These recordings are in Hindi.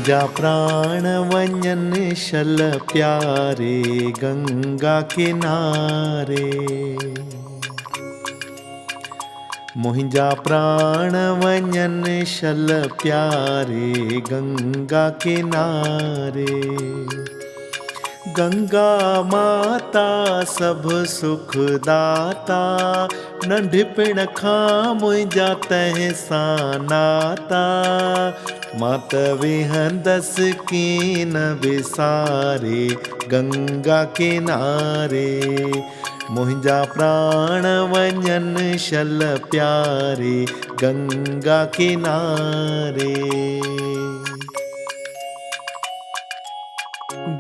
मुंहिंजा प्राण वञनि शल प्यारे गंगा किनारे। मुंहिंजा प्राण वञनि शल प्यारे गंगा किनारे। गंगा माता सब सुख दाता, नंढपिण खां मुंहिंजा तंहिं सां नाता। मां त वेहंदसि कीअं न विसारे गंगा किनारे। मुंहिंजा प्राण वञनि शल प्यारे गंगा किनारे।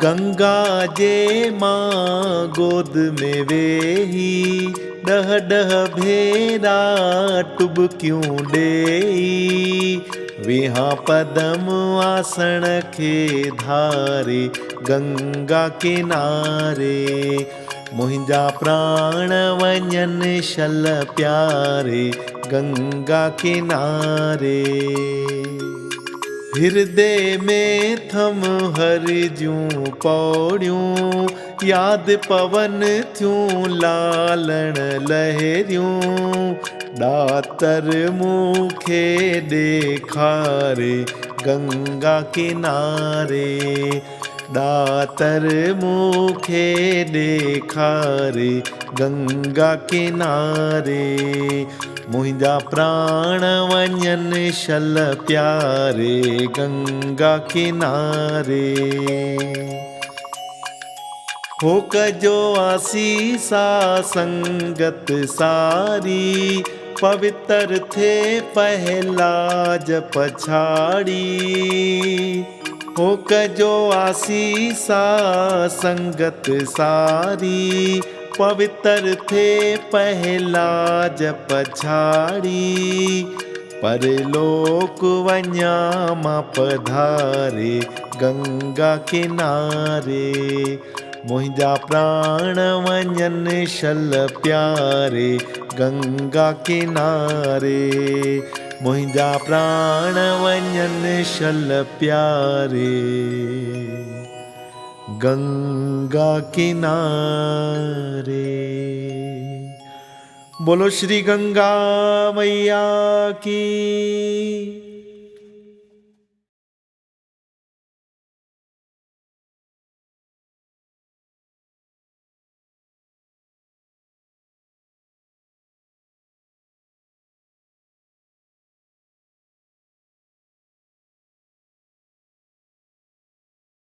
गंगा जे मां गोद में वेही, ॾह ॾह भेरा टुबकियूं ॾेई। वेहा पदम आसण खे धारे गंगा किनारे। मुंहिंजा प्राण वञनि शल प्यारे गंगा किनारे। हृदय में थम हरि जूं पौड़ियूं, यादि पवन थियूं लालण लहरियूं। ॾातर मूंखे ॾेखारे गंगा किनारे। ॾातर मूंखे ॾेखारे गंगा किनारे। मुंहिंजा प्राण वञनि शल प्यारे गंगा किनारे। हो कजो आसीसा संगत सारी, पवित्र थे पहलाज पछाड़ी। हो कजो आसीसा संगत सारी, पवित्र थे पहलाज पछाड़ी। परलोक वञा मां पधारे गंगा किनारे। मुंहिंजा प्राण वञनि शल प्यारे गंगा किनारे। मुंहिंजा प्राण वञनि शल प्यारे गंगा किनारे। बोलो श्री गंगा मैया की।